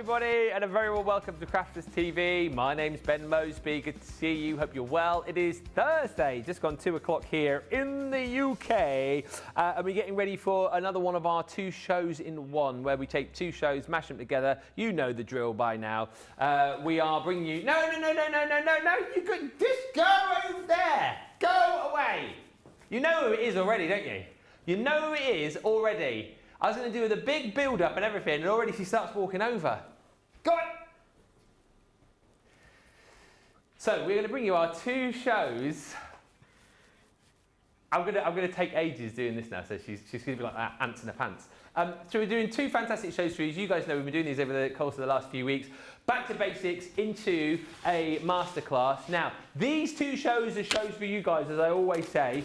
everybody, and a very warm welcome to Crafters TV. My name's Ben Moseby. Good to see you. Hope you're well. It is Thursday, just gone 2 o'clock here in the UK, and we're getting ready for another one of our 2 shows in one, where we take 2 shows, mash them together. You know the drill by now. We are bringing you. No! You could just go over there. Go away. You know who it is already, don't you? You know who it is already. I was going to do the big build-up and everything, and already she starts walking over. Go on! So we're going to bring you our 2 shows. I'm going to take ages doing this now, so she's going to be like that, ants in her pants. So we're doing 2 fantastic shows for you. As you guys know, we've been doing these over the course of the last few weeks. Back to basics into a masterclass. Now, these 2 shows are shows for you guys, as I always say.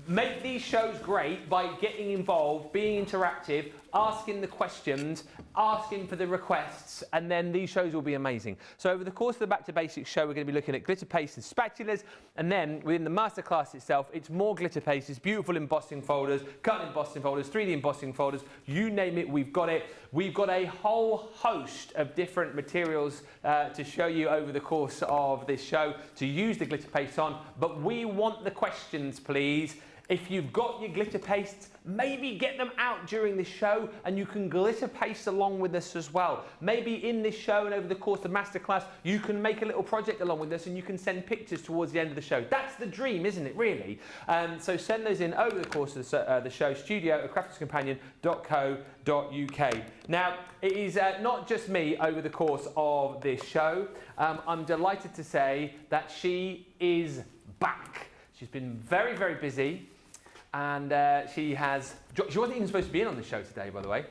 Make these shows great by getting involved, being interactive, asking the questions, asking for the requests, and then these shows will be amazing. So over the course of the Back to Basics show, we're going to be looking at glitter paste and spatulas, and then within the masterclass itself, it's more glitter paste, it's beautiful embossing folders, cut embossing folders, 3D embossing folders, you name it, we've got it. We've got a whole host of different materials to show you over the course of this show to use the glitter paste on, but we want the questions, please. If you've got your glitter pastes, maybe get them out during this show and you can glitter paste along with us as well. Maybe in this show and over the course of masterclass, you can make a little project along with us and you can send pictures towards the end of the show. That's the dream, isn't it, really? So send those in over the course of the show, studio@crafterscompanion.co.uk. Now, it is not just me over the course of this show. I'm delighted to say that she is back. She's been very, very busy. And she wasn't even supposed to be in on the show today, by the way,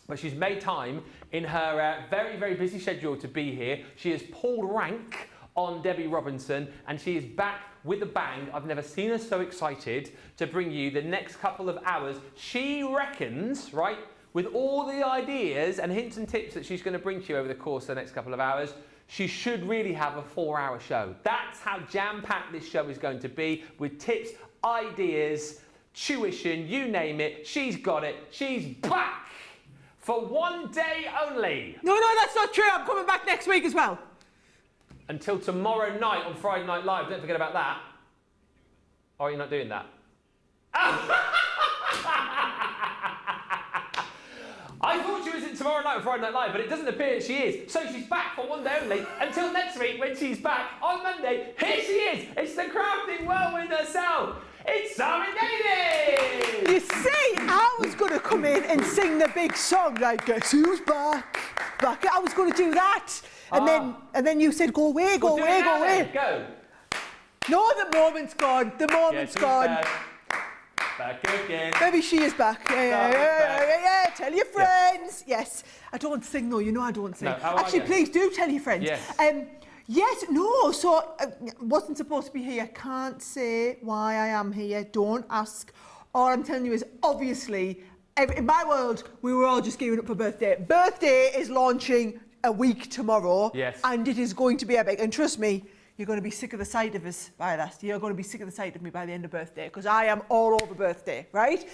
but she's made time in her very, very busy schedule to be here. She has pulled rank on Debbie Robinson, and she is back with a bang. I've never seen her so excited to bring you the next couple of hours. She reckons, right, with all the ideas and hints and tips that she's going to bring to you over the course of the next couple of hours, she should really have a 4-hour show. That's how jam-packed this show is going to be, with tips, ideas, tuition, you name it, she's got it. She's back for 1 day only. No, that's not true. I'm coming back next week as well. Until tomorrow night on Friday Night Live. Don't forget about that. Or are you not doing that? I thought she was in tomorrow night on Friday Night Live, but it doesn't appear that she is. So she's back for 1 day only. Until next week, when she's back on Monday, here she is. It's the crafting whirlwind herself. It's Sara Davies! You see, I was going to come in and sing the big song, like, guess who's back? I was going to do that. And then you said, go away, go away, go away. Go. No, the moment's gone. The moment's gone. Back again. Maybe she is back. Yeah. Tell your friends. Yes. I don't sing, though. You know I don't sing. No, actually, please do tell your friends. Yes. Yes, no, so wasn't supposed to be here. Can't say why I am here. Don't ask. All I'm telling you is, obviously, in my world, we were all just gearing up for birthday. Birthday is launching a week tomorrow. Yes. And it is going to be epic. And trust me, you're going to be sick of the sight of us by that. You're going to be sick of the sight of me by the end of birthday, because I am all over birthday, right?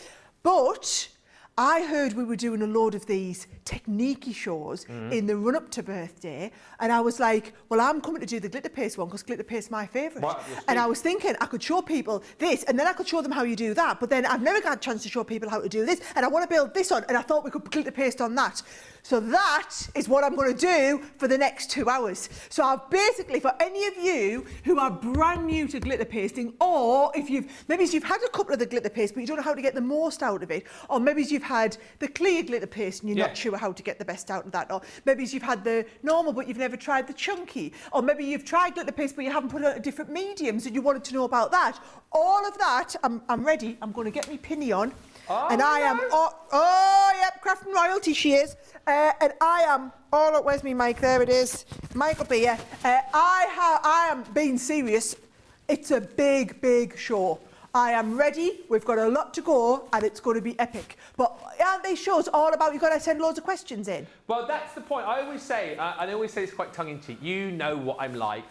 But I heard we were doing a load of these technique-y shows in the run-up to birthday, and I was like, well, I'm coming to do the glitter paste one because glitter paste is my favourite. And I was thinking I could show people this, and then I could show them how you do that, but then I've never got a chance to show people how to do this, and I want to build this on, and I thought we could glitter paste on that. So that is what I'm going to do for the next 2 hours. So I've basically, for any of you who are brand new to glitter pasting, or if you've had a couple of the glitter paste but you don't know how to get the most out of it, or maybe you've had the clear glitter paste and you're not sure how to get the best out of that, or maybe you've had the normal but you've never tried the chunky, or maybe you've tried glitter paste but you haven't put it on different mediums and you wanted to know about that. All of that, I'm ready. I'm going to get my pinny on. And I am, yep, crafting royalty she is. And I am, where's my mic? There it is. Mic up here. I am being serious. It's a big, big show. I am ready. We've got a lot to go, and it's going to be epic. But aren't these shows all about you've got to send loads of questions in? Well, that's the point. I always say, and I always say this quite tongue-in-cheek, you know what I'm like.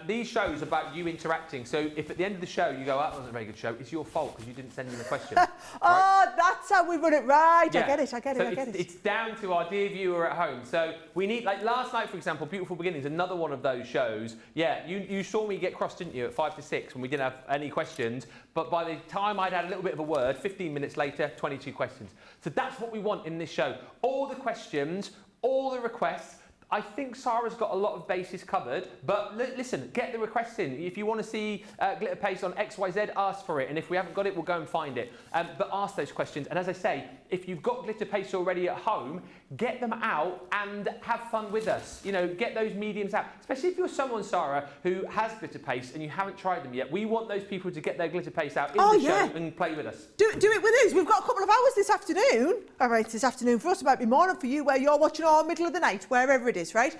These shows are about you interacting. So if at the end of the show you go, that wasn't a very good show, it's your fault because you didn't send in a question. Oh, that's how we run it, right? Yeah. I get it. It's down to our dear viewer at home. So we need, like last night, for example, Beautiful Beginnings, another one of those shows. Yeah, you saw me get cross, didn't you, at 5 to 6 when we didn't have any questions. But by the time I'd had a little bit of a word, 15 minutes later, 22 questions. So that's what we want in this show. All the questions, all the requests. I think Sara's got a lot of bases covered, but listen, get the requests in. If you want to see glitter paste on XYZ, ask for it. And if we haven't got it, we'll go and find it. But ask those questions. And as I say, if you've got glitter paste already at home, get them out and have fun with us. You know, get those mediums out. Especially if you're someone, Sara, who has glitter paste and you haven't tried them yet. We want those people to get their glitter paste out in the show and play with us. Do it with us. We've got a couple of hours this afternoon. All right, this afternoon for us, it might be morning for you where you're watching our middle of the night, wherever it is, right?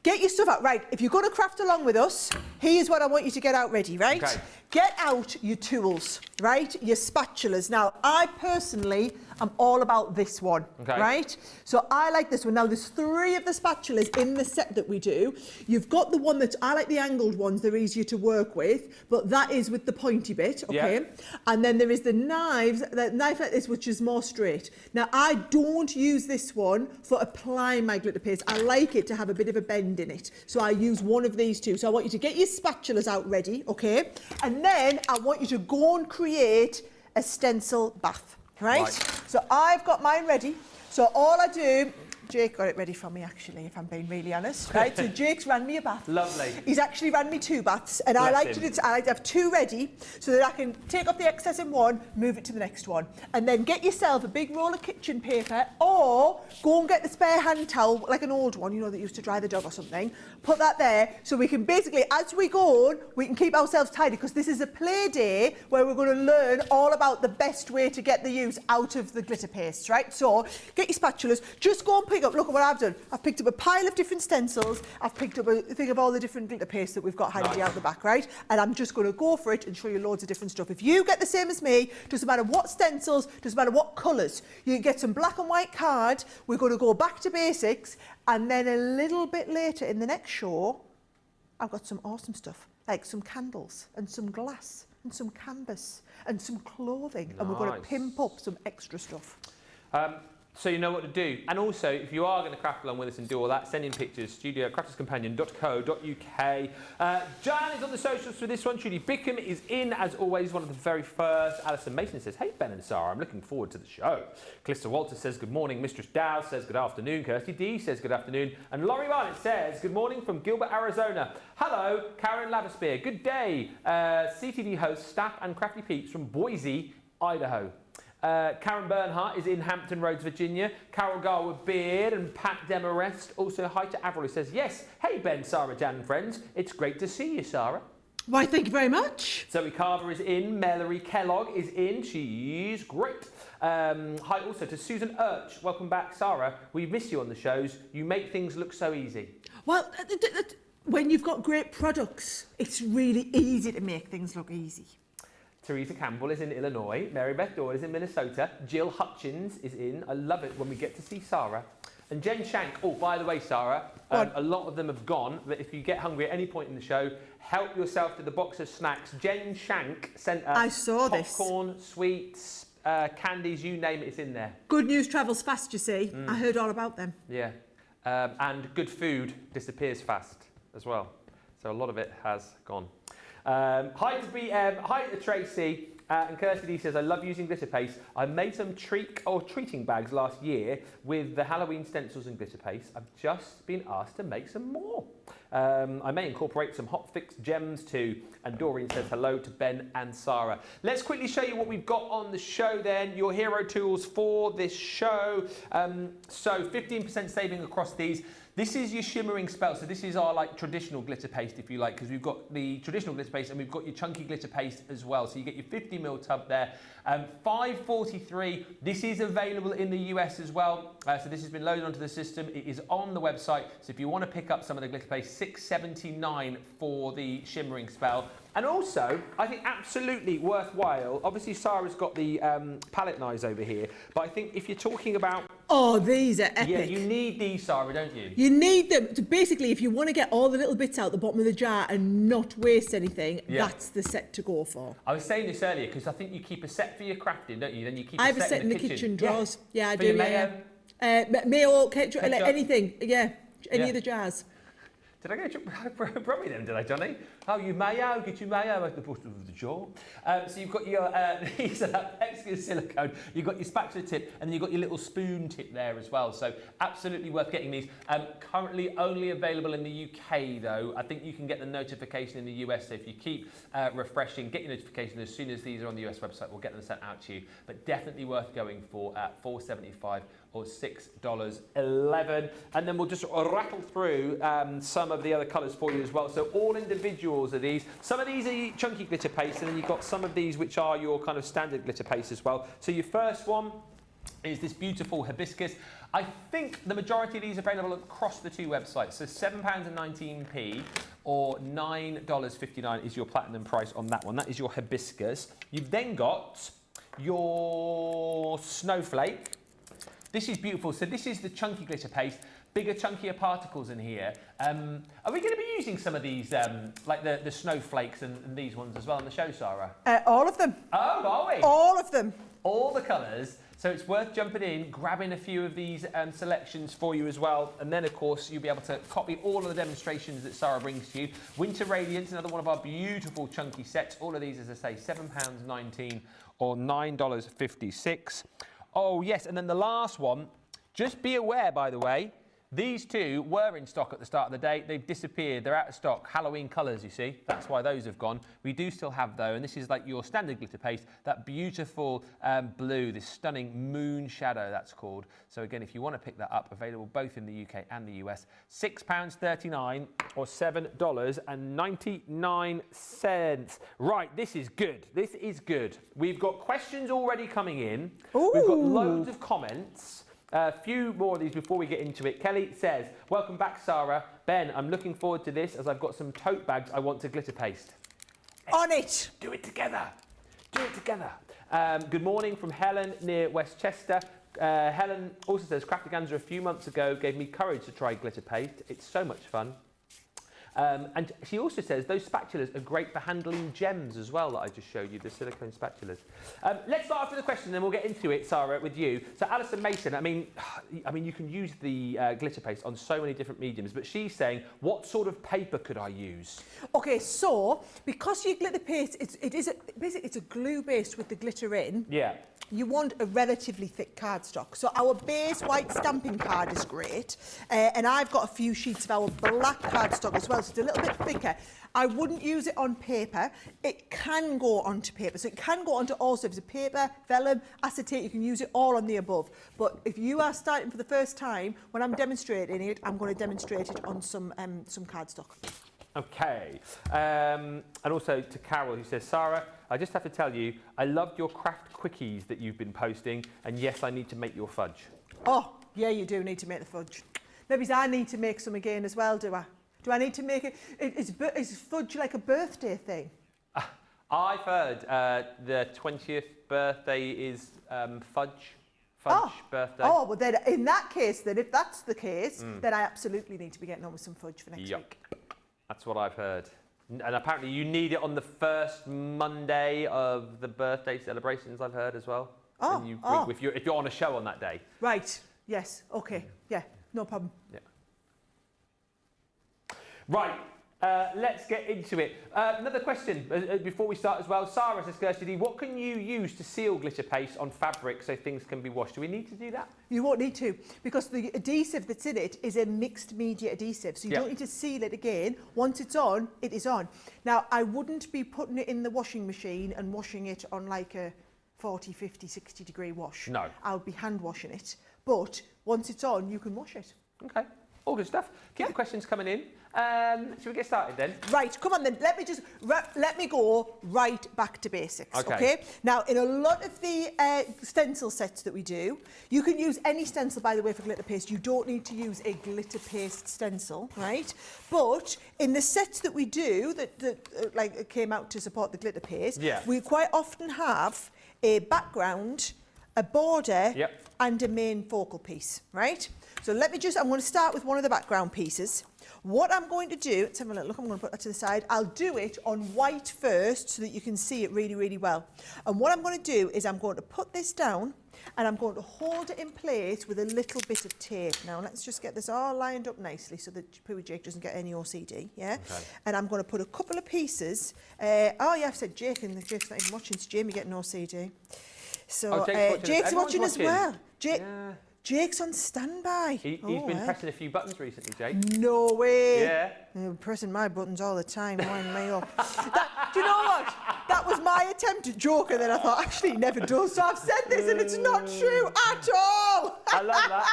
Get your stuff out. Right, if you're going to craft along with us, here's what I want you to get out ready, right? Okay. Get out your tools, right? Your spatulas. Now, I personally am all about this one, right? So I like this one. Now, there's 3 of the spatulas in the set that we do. You've got the one that, I like the angled ones, they're easier to work with, but that is with the pointy bit, okay? And then there is the knives, the knife like this, which is more straight. Now, I don't use this one for applying my glitter paste. I like it to have a bit of a bend in it. So I use one of these 2. So I want you to get your spatulas out ready, okay? And then I want you to go and create a stencil bath, right? So I've got mine ready. So all I do, Jake got it ready for me actually, if I'm being really honest, right? So Jake's ran me a bath. Lovely. He's actually ran me 2 baths, and I like to have 2 ready so that I can take off the excess in one, move it to the next one, and then get yourself a big roll of kitchen paper, or go and get the spare hand towel, like an old one, you know, that used to dry the dog or something. Put that there so we can basically, as we go on, we can keep ourselves tidy, because this is a play day where we're going to learn all about the best way to get the use out of the glitter paste, right? So get your spatulas, just go and pick up, look at what I've done. I've picked up a pile of different stencils. I've picked up a thing of all the different glitter paste that we've got handy out the back, right? And I'm just going to go for it and show you loads of different stuff. If you get the same as me, doesn't matter what stencils, doesn't matter what colours, you can get some black and white card. We're going to go back to basics, and then a little bit later in the next show, I've got some awesome stuff, like some candles and some glass and some canvas and some clothing. And we're going to pimp up some extra stuff. So you know what to do. And also, if you are going to craft along with us and do all that, send in pictures, studio@crafterscompanion.co.uk. Jan is on the socials for this one. Trudy Bickham is in, as always, one of the very first. Alison Mason says, hey, Ben and Sara, I'm looking forward to the show. Calista Walter says, good morning. Mistress Dow says, good afternoon. Kirsty D says, good afternoon. And Laurie Barnett says, good morning from Gilbert, Arizona. Hello, Karen Laverspear. Good day. CTV host, staff and crafty peeps from Boise, Idaho. Karen Bernhardt is in Hampton Roads, Virginia. Carol Garwood Beard and Pat Demarest. Also, hi to Avril, who says, yes, hey Ben, Sara, Jan and friends. It's great to see you, Sara. Why, thank you very much. Zoe Carver is in. Mallory Kellogg is in. She's great. Hi also to Susan Urch. Welcome back, Sara. We miss you on the shows. You make things look so easy. Well, when you've got great products, it's really easy to make things look easy. Teresa Campbell is in Illinois. Mary Beth Doyle is in Minnesota. Jill Hutchins is in. I love it when we get to see Sara. And Jen Shank. Oh, by the way, Sara, a lot of them have gone. But if you get hungry at any point in the show, help yourself to the box of snacks. Jen Shank sent us popcorn, sweets, candies, you name it, it's in there. Good news travels fast, you see. I heard all about them. Yeah. And good food disappears fast as well. So a lot of it has gone. Hi to BM, hi to Tracy, and Kirsty D says, I love using glitter paste. I made some treating bags last year with the Halloween stencils and glitter paste. I've just been asked to make some more. I may incorporate some hot fix gems too. And Doreen says hello to Ben and Sara. Let's quickly show you what we've got on the show then. Your hero tools for this show. So 15% saving across these. This is your shimmering spell. So this is our like traditional glitter paste, if you like, because we've got the traditional glitter paste and we've got your chunky glitter paste as well. So you get your 50ml tub there. $5.43. This is available in the US as well. So this has been loaded onto the system. It is on the website. So if you want to pick up some of the glitter paste, $6.79 for the shimmering spell. And also, I think absolutely worthwhile. Obviously, Sara's got the palette knives over here. But I think if you're talking about Oh, these are epic. Yeah, you need these, Sara, don't you? You need them to basically, if you want to get all the little bits out the bottom of the jar and not waste anything, that's the set to go for. I was saying this earlier because I think you keep a set for your crafting, don't you? Then you keep I a have a set in the kitchen drawers. Yeah, I for do. Your mayo? Mayo, ketchup, anything. Yeah, any of the jars. Did I get brought me them, did I, Johnny? Oh, you mayo, get your mayo at the bottom of the jar. So you've got your, these are extra silicone, you've got your spatula tip, and then you've got your little spoon tip there as well. So absolutely worth getting these. Currently only available in the UK though. I think you can get the notification in the US, so if you keep refreshing, get your notification as soon as these are on the US website, we'll get them sent out to you. But definitely worth going for at $4.75 or $6.11. And then we'll just rattle through some of the other colours for you as well. So all individuals are these. Some of these are chunky glitter paste, and then you've got some of these which are your kind of standard glitter paste as well. So your first one is this beautiful hibiscus. I think the majority of these are available across the two websites. So £7.19 or $9.59 is your platinum price on that one. That is your hibiscus. You've then got your snowflake. This is beautiful. So this is the chunky glitter paste, bigger, chunkier particles in here. Are we going to be using some of these, like the snowflakes and these ones as well on the show, Sara? All of them. Oh, are we? All of them. All the colours. So it's worth jumping in, grabbing a few of these selections for you as well. And then, of course, you'll be able to copy all of the demonstrations that Sara brings to you. Winter Radiance, another one of our beautiful chunky sets. All of these, as I say, £7.19 or $9.56. Oh, yes, and then the last one, just be aware, by the way, these two were in stock at the start of the day. They've disappeared. They're out of stock. Halloween colours, you see. That's why those have gone. We do still have, though, and this is like your standard glitter paste, that beautiful blue, this stunning moon shadow, that's called. So, again, if you want to pick that up, available both in the UK and the US, £6.39 or $7.99. Right, this is good. This is good. We've got questions already coming in. Ooh. We've got loads of comments. A few more of these before we get into it. Kelly says, welcome back, Sara. Ben, I'm looking forward to this as I've got some tote bags I want to glitter paste. On it. Do it together. Do it together. Good morning from Helen near Westchester. Helen also says, Craftaganza a few months ago gave me courage to try glitter paste. It's so much fun. And she also says those spatulas are great for handling gems as well that I just showed you, the silicone spatulas. Let's start off with the question, then we'll get into it, Sara, with you. So Alison Mason, I mean, you can use the glitter paste on so many different mediums, but she's saying, what sort of paper could I use? Okay, so because your glitter paste, basically it's a glue based with the glitter in. Yeah. You want a relatively thick cardstock. So our base white stamping card is great. And I've got a few sheets of our black cardstock as well, so it's a little bit thicker. I wouldn't use it on paper. It can go onto paper. So it can go onto all surfaces, paper, vellum, acetate, you can use it all on the above. But if you are starting for the first time, when I'm demonstrating it, I'm going to demonstrate it on some cardstock. Okay. And also to Carol, who says, Sara, I just have to tell you, I loved your craft quickies that you've been posting, and yes, I need to make your fudge. Oh, yeah, you do need to make the fudge. Maybe I need to make some again as well, do I? Do I need to make it? Is fudge like a birthday thing? I've heard the 20th birthday is fudge birthday. Oh, well then, in that case, then, if that's the case, then I absolutely need to be getting on with some fudge for next week. That's what I've heard. And apparently you need it on the first Monday of the birthday celebrations, I've heard as well. If you're on a show on that day. Right, yes, okay, yeah, no problem. Yeah. Right, let's get into it. Another question before we start as well. Sara says, Kirsty, what can you use to seal glitter paste on fabric so things can be washed? Do we need to do that? You won't need to, because the adhesive that's in it is a mixed media adhesive, so you don't need to seal it again. Once it's on, it is on. Now, I wouldn't be putting it in the washing machine and washing it on like a 40, 50, 60 degree wash. No. I would be hand washing it, but once it's on, you can wash it. Okay. All good stuff. Keep the questions coming in. Should we get started then? Right, come on then. Let me go right back to basics. Okay. Now, in a lot of the stencil sets that we do, you can use any stencil, by the way, for glitter paste. You don't need to use a glitter paste stencil, right? But in the sets that we do that came out to support the glitter paste, we quite often have a background a border, Yep. and a main focal piece, right? So I'm going to start with one of the background pieces. What I'm going to do, let's have a look, I'm going to put that to the side. I'll do it on white first so that you can see it really, really well. And what I'm going to do is I'm going to put this down and I'm going to hold it in place with a little bit of tape. Now, let's just get this all lined up nicely so that Pooey Jake doesn't get any OCD, yeah? Okay. And I'm going to put a couple of pieces. Oh, yeah, I've said Jake, and Jake's not even watching. It's Jamie getting OCD. So Jake's watching as well. Yeah. Jake's on standby. He's been pressing a few buttons recently, Jake. No way. Yeah. I'm pressing my buttons all the time, winding me up. Do you know what? That was my attempt at joke, and then I thought, actually, he never does. So I've said this, and it's not true at all. I love that.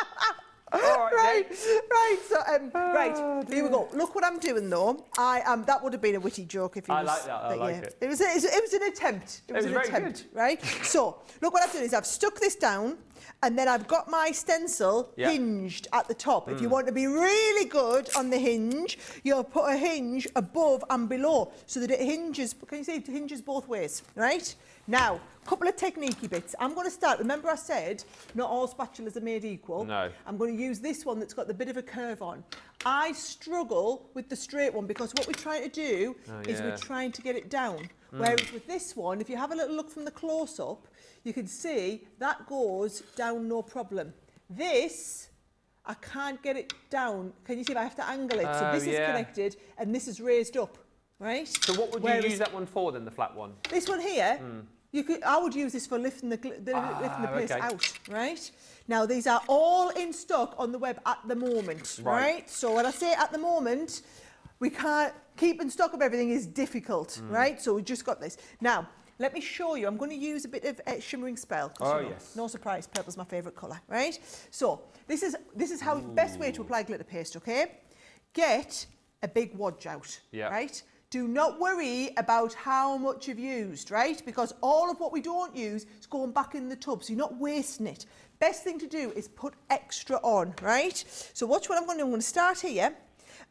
All right, right. So, here we go. Look what I'm doing, though. That would have been a witty joke if you. I like that. I like it. It was an attempt. It was an attempt, right? So, look what I've done is I've stuck this down, and then I've got my stencil hinged at the top. If you want to be really good on the hinge, you'll put a hinge above and below so that it hinges. Can you see it hinges both ways, right? Now, a couple of techniquey bits. I'm going to start. Remember I said not all spatulas are made equal. No. I'm going to use this one that's got the bit of a curve on. I struggle with the straight one because what we're trying to do is we're trying to get it down. Whereas with this one, if you have a little look from the close-up, you can see that goes down no problem. This, I can't get it down. Can you see if I have to angle it? So this is connected and this is raised up, right? So what would you use that one for then, the flat one? This one here, I would use this for lifting the piece out, right? Now, these are all in stock on the web at the moment, right? So when I say at the moment, we can't keep in stock of everything is difficult, right? So we just got this. Now, let me show you. I'm going to use a bit of shimmering spell. Yes. No surprise, purple's my favourite colour, right? So this is how best way to apply glitter paste, okay? Get a big wodge out, right? Do not worry about how much you've used, right? Because all of what we don't use is going back in the tub, so you're not wasting it. Best thing to do is put extra on, right? So watch what I'm going to do. I'm going to start here,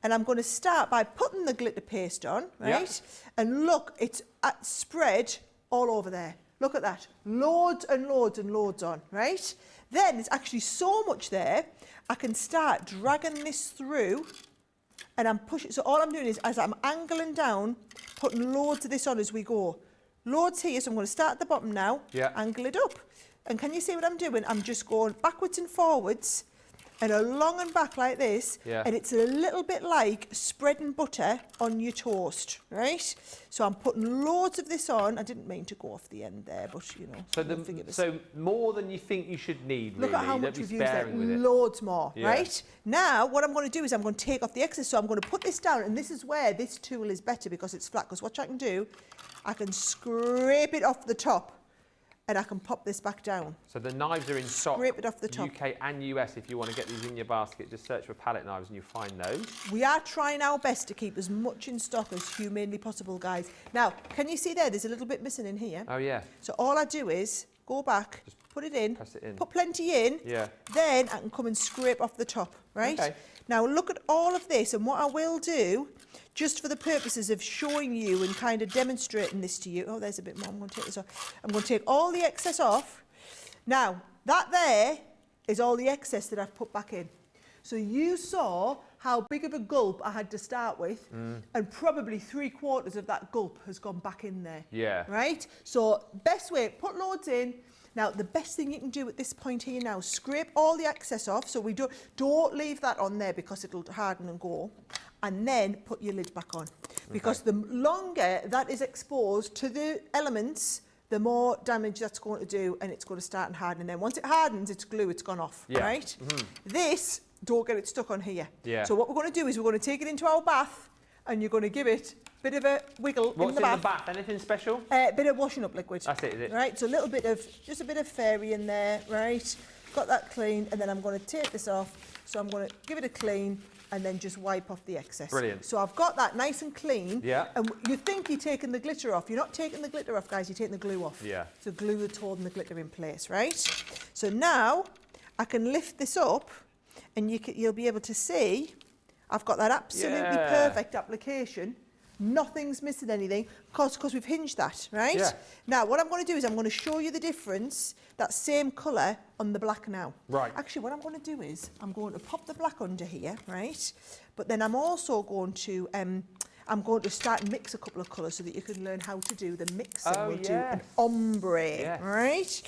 and I'm going to start by putting the glitter paste on, right? And look, it's spread all over there. Look at that. Loads and loads and loads on, right? Then there's actually so much there, I can start dragging this through and I'm pushing. So all I'm doing is, as I'm angling down, putting loads of this on as we go. Loads here, so I'm going to start at the bottom now, angle it up. And can you see what I'm doing? I'm just going backwards and forwards and along and back like this. And it's a little bit like spreading butter on your toast, right? So I'm putting loads of this on. I didn't mean to go off the end there, but you know. So more than you think you should need, really. Look at how much we've used there. Loads more, right? Now, what I'm going to do is I'm going to take off the excess. So I'm going to put this down, and this is where this tool is better because it's flat. Because what I can do, I can scrape it off the top. And I can pop this back down. So the knives are in stock. Scrape it off the top. UK and US, if you want to get these in your basket, just search for palette knives and you'll find those. We are trying our best to keep as much in stock as humanly possible, guys. Now, can you see there's a little bit missing in here? Oh, yeah. So all I do is go back, just put it in, press it in. Put plenty in, then I can come and scrape off the top, right? Okay. Now, look at all of this, and what I will do, just for the purposes of showing you and kind of demonstrating this to you. Oh, there's a bit more. I'm going to take this off. I'm going to take all the excess off. Now, that there is all the excess that I've put back in. So you saw how big of a gulp I had to start with, and probably 3/4 of that gulp has gone back in there. Yeah. Right? So best way, put loads in. Now, the best thing you can do at this point here now, scrape all the excess off. So we don't leave that on there because it'll harden and go. And then put your lid back on. Because the longer that is exposed to the elements, the more damage that's going to do, and it's going to start and harden. And then once it hardens, it's glue, it's gone off, right? This, don't get it stuck on here. So what we're going to do is we're going to take it into our bath, and you're going to give it a bit of a wiggle in the bath. What's in the bath? Anything special? A bit of washing up liquid. That's it, is it? Right, so a little bit of, just a bit of fairy in there, right? Got that clean, and then I'm going to take this off. So I'm going to give it a clean, and then just wipe off the excess. Brilliant. So I've got that nice and clean. Yeah. And you think you're taking the glitter off. You're not taking the glitter off, guys. You're taking the glue off. Yeah. So glue that's holding the glitter in place, right? So now I can lift this up, and you'll be able to see I've got that absolutely perfect application Nothing's missing anything because we've hinged that, right? Yeah. Now, what I'm going to do is I'm going to show you the difference, that same colour on the black now. Right. Actually, what I'm going to do is I'm going to pop the black under here, right? But then I'm also going to start and mix a couple of colours so that you can learn how to do the mixing. We'll do an ombre, right?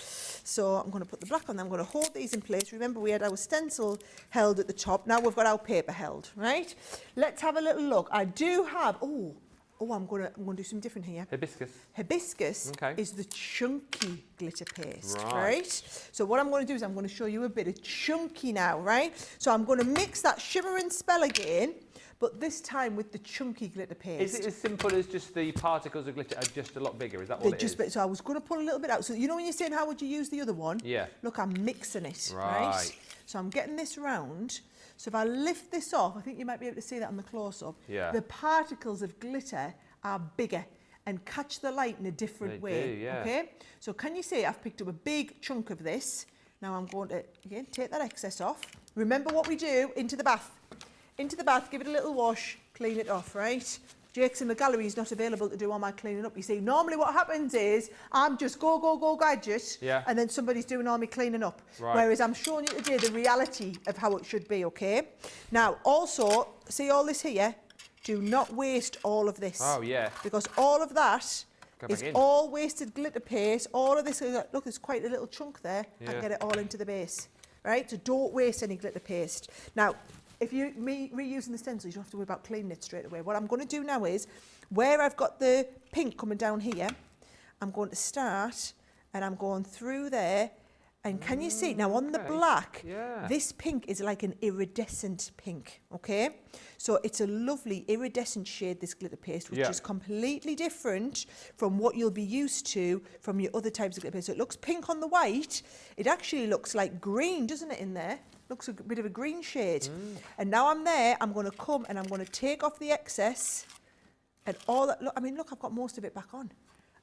So I'm going to put the black on there. I'm going to hold these in place. Remember, we had our stencil held at the top. Now we've got our paper held, right? Let's have a little look. I do have, I'm going to do something different here. Hibiscus. Hibiscus is the chunky glitter paste, Right. right? So what I'm going to do is I'm going to show you a bit of chunky now, right? So I'm going to mix that shimmer and spell again, but this time with the chunky glitter paste. Is it as simple as just the particles of glitter are just a lot bigger? Is that what it is? So I was going to pull a little bit out. So you know when you're saying how would you use the other one? Yeah. Look, I'm mixing it, Right. right? So I'm getting this round. So if I lift this off, I think you might be able to see that on the close-up. Yeah. The particles of glitter are bigger and catch the light in a different way. Do, yeah. Okay? So can you see I've picked up a big chunk of this. Now I'm going to, again, take that excess off. Remember what we do, into the bath. Into the bath, give it a little wash, clean it off, right? Jake's in the gallery, he's not available to do all my cleaning up. You see, normally what happens is I'm just go gadget, and then somebody's doing all my cleaning up. Right. Whereas I'm showing you today the reality of how it should be, okay? Now, also, see all this here? Do not waste all of this. Oh, yeah. Because all of that is in. all wasted glitter paste. All of this, look, there's quite a little chunk there. I can get it all into the base, right? So don't waste any glitter paste. Now, if you're reusing the stencils, you don't have to worry about cleaning it straight away. What I'm going to do now is, where I've got the pink coming down here, I'm going to start and I'm going through there. And can you see, now on the black, this pink is like an iridescent pink, okay? So it's a lovely iridescent shade, this glitter paste, which is completely different from what you'll be used to from your other types of glitter paste. So it looks pink on the white. It actually looks like green, doesn't it, in there? Looks a bit of a green shade. And now I'm there, I'm going to come and I'm going to take off the excess and all that. Look, I mean, look, I've got most of it back on.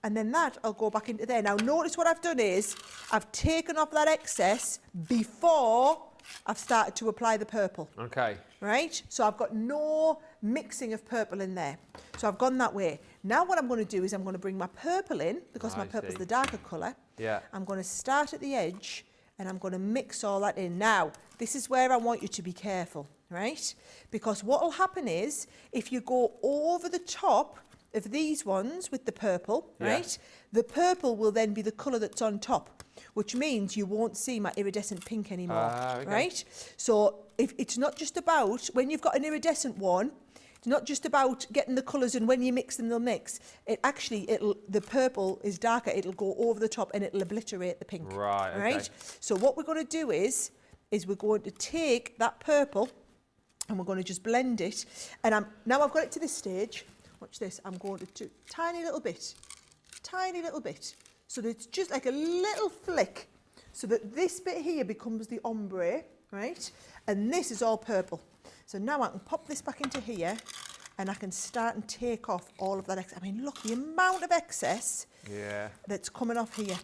And then that, I'll go back into there. Now, notice what I've done is, I've taken off that excess before I've started to apply the purple. Okay. Right? So I've got no mixing of purple in there. So I've gone that way. Now what I'm going to do is I'm going to bring my purple in, because my purple's the darker colour. Yeah. I'm going to start at the edge, and I'm going to mix all that in. Now, this is where I want you to be careful, right? Because what will happen is, if you go over the top of these ones with the purple, right? The purple will then be the colour that's on top, which means you won't see my iridescent pink anymore, right? So if it's not just about, when you've got an iridescent one, it's not just about getting the colours and when you mix them, they'll mix. It actually, the purple is darker, it'll go over the top and it'll obliterate the pink. Right? So what we're going to do is we're going to take that purple and we're going to just blend it. And now I've got it to this stage. Watch this, I'm going to do tiny little bit. So that it's just like a little flick. So that this bit here becomes the ombre, right? And this is all purple. So now I can pop this back into here and I can start and take off all of that excess. I mean, look, the amount of excess that's coming off here.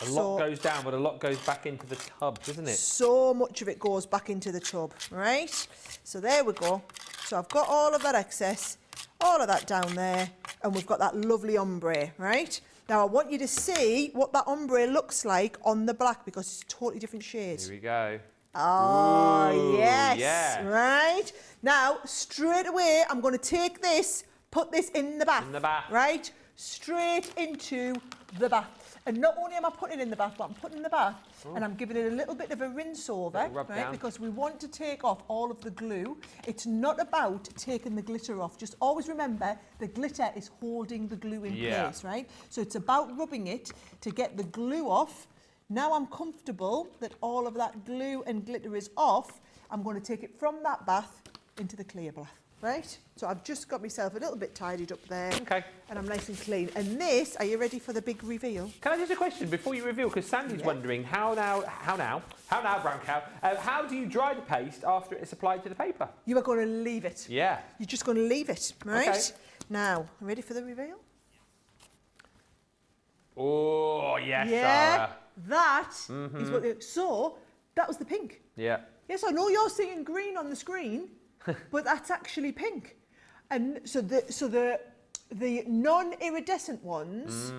A lot goes down, but a lot goes back into the tub, doesn't it? So much of it goes back into the tub, right? So there we go. So I've got all of that excess, all of that down there, and we've got that lovely ombre, right? Now I want you to see what that ombre looks like on the black, because it's totally different shades. Here we go. Oh, ooh, yes, right? Now, straight away, I'm going to take this, put this in the bath. In the bath. Right? Straight into the bath. And not only am I putting it in the bath, but I'm putting it in the bath and I'm giving it a little bit of a rinse over, right? Down. Because we want to take off all of the glue. It's not about taking the glitter off. Just always remember, the glitter is holding the glue in place, right? So it's about rubbing it to get the glue off. Now I'm comfortable that all of that glue and glitter is off. I'm going to take it from that bath into the clear bath, right? So I've just got myself a little bit tidied up there. Okay. And I'm nice and clean. And this, are you ready for the big reveal? Can I ask a question before you reveal? Because Sandy's wondering, how now, brown cow, how do you dry the paste after it's applied to the paper? You are going to leave it. Yeah. You're just going to leave it, right? Okay. Now, ready for the reveal? Oh, yes, Yeah. Sara. That is what. So that was the pink. Yeah. Yes, I know you're seeing green on the screen, but that's actually pink. And so the the non-iridescent ones,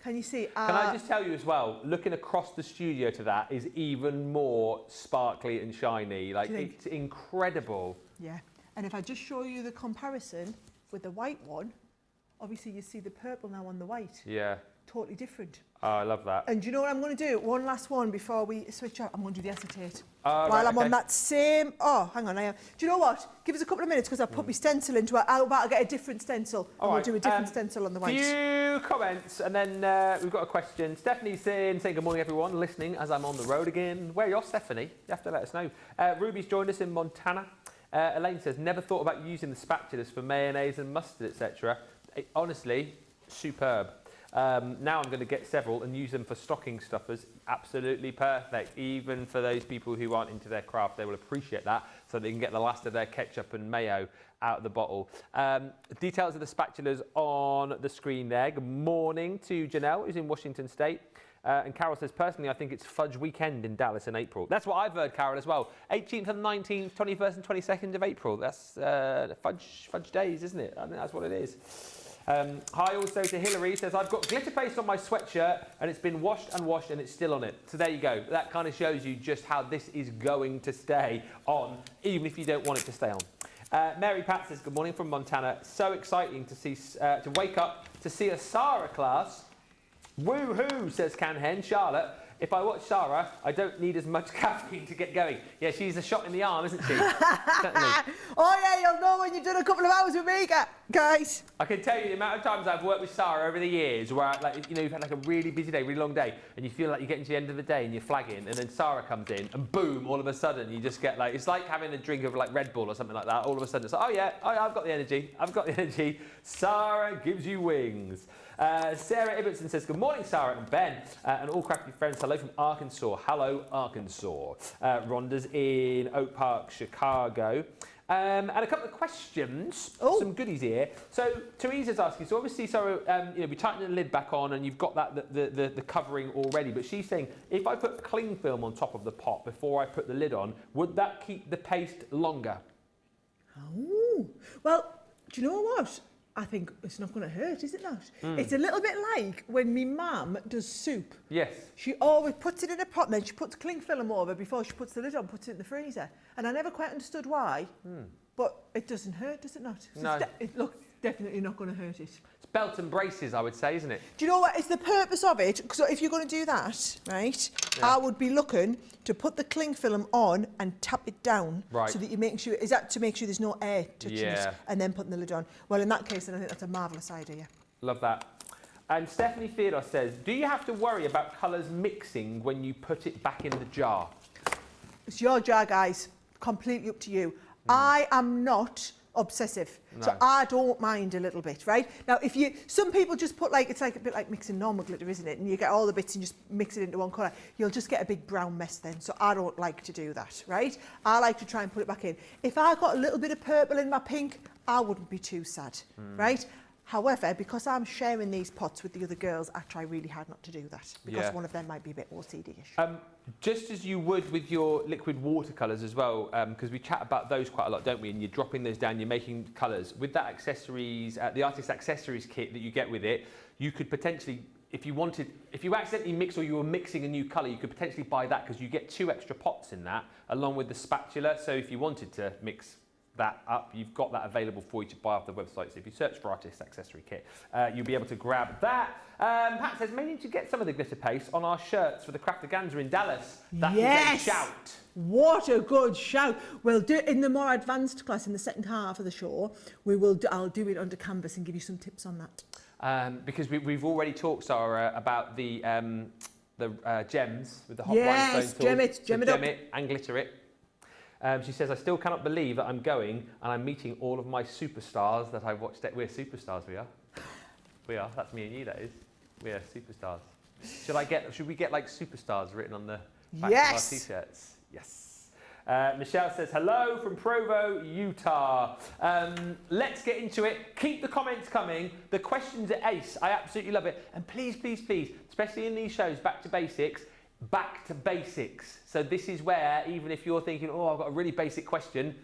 can you see? Can I just tell you as well, looking across the studio to that is even more sparkly and shiny. Like, it's incredible. Yeah, and if I just show you the comparison with the white one, obviously you see the purple now on the white. Yeah. Totally different. Oh, I love that. And do you know what I'm going to do? One last one before we switch up. I'm going to do the acetate. While I'm on that same... Oh, hang on. Do you know what? Give us a couple of minutes because I've put my stencil into it. I'll get a different stencil. And we'll do a different stencil on the white. Few comments and then we've got a question. Stephanie's saying good morning everyone, listening as I'm on the road again. Where are you off, Stephanie? You have to let us know. Ruby's joined us in Montana. Elaine says, never thought about using the spatulas for mayonnaise and mustard, etc. Honestly, superb. Now I'm going to get several and use them for stocking stuffers. Absolutely perfect. Even for those people who aren't into their craft, they will appreciate that, so they can get the last of their ketchup and mayo out of the bottle. Details of the spatulas on the screen there. Good morning to Janelle, who's in Washington State. And Carol says, personally, I think it's Fudge Weekend in Dallas in April. That's what I've heard, Carol, as well. 18th and 19th, 21st and 22nd of April. That's fudge days, isn't it? I think that's what it is. Hi also to Hillary, says, I've got glitter paste on my sweatshirt and it's been washed and it's still on it. So there you go. That kind of shows you just how this is going to stay on, even if you don't want it to stay on. Mary Pat says, good morning from Montana. So exciting to see, to wake up to see a Sara class. Woohoo, says Can Hen. Charlotte, if I watch Sara, I don't need as much caffeine to get going. Yeah, she's a shot in the arm, isn't she? Oh yeah, you'll know when you've done a couple of hours with me, guys. I can tell you the amount of times I've worked with Sara over the years where, you've had like a really busy day, really long day, and you feel like you're getting to the end of the day and you're flagging, and then Sara comes in, and boom, all of a sudden you just get it's like having a drink of like Red Bull or something like that. All of a sudden it's like, oh yeah, I've got the energy. I've got the energy. Sara gives you wings. Sarah Ibbotson says, good morning, Sara and Ben, and all crafty friends. Hello from Arkansas. Hello, Arkansas. Rhonda's in Oak Park, Chicago. And a couple of questions, some goodies here. So Teresa's asking, so obviously, Sara, we tighten the lid back on and you've got that the covering already, but she's saying, if I put cling film on top of the pot before I put the lid on, would that keep the paste longer? Oh, well, do you know what? I think it's not going to hurt, is it not? It's a little bit like when me mum does soup. Yes. She always puts it in a pot and then she puts cling film over before she puts the lid on, puts it in the freezer. And I never quite understood why, but it doesn't hurt, does it not? So no. Look, definitely not going to hurt it. It's belt and braces, I would say, isn't it? Do you know what? It's the purpose of it. So if you're going to do that, right, I would be looking to put the cling film on and tap it down, right, so that you make sure, is that to make sure there's no air touching it, and then putting the lid on. Well, in that case, then I think that's a marvellous idea. Love that. And Stephanie Theodore says, do you have to worry about colours mixing when you put it back in the jar? It's your jar, guys. Completely up to you. I am not obsessive, so I don't mind a little bit, right? Now, some people just put it's like a bit like mixing normal glitter, isn't it? And you get all the bits and just mix it into one colour. You'll just get a big brown mess then, so I don't like to do that, right? I like to try and put it back in. If I got a little bit of purple in my pink, I wouldn't be too sad, right? However, because I'm sharing these pots with the other girls, I try really hard not to do that, because one of them might be a bit OCD-ish. Just as you would with your liquid watercolours as well, because we chat about those quite a lot, don't we? And you're dropping those down, you're making colours. With that accessories, the artist accessories kit that you get with it, you could potentially, if you accidentally mix or you were mixing a new colour, you could potentially buy that, because you get 2 extra pots in that, along with the spatula. So if you wanted to mix that up, you've got that available for you to buy off the website. So if you search for artist accessory kit, you'll be able to grab that. Pat says, may need to get some of the glitter paste on our shirts for the Crafterganza in Dallas. That is a shout. What a good shout. We'll do it in the more advanced class in the second half of the show. I'll do it under canvas and give you some tips on that. Because we've already talked, Sara, about the gems with the hot rhinestone tool. Gem it and glitter it. She says, I still cannot believe that I'm going and I'm meeting all of my superstars that I watched. We're superstars, we are. We are. That's me and you, that is. We are superstars. Should we get like superstars written on the back of our t-shirts? Yes. Michelle says, hello from Provo, Utah. Let's get into it. Keep the comments coming. The questions are ace. I absolutely love it. And please, please, please, especially in these shows, back to basics. Back to basics. So this is where, even if you're thinking, oh, I've got a really basic question,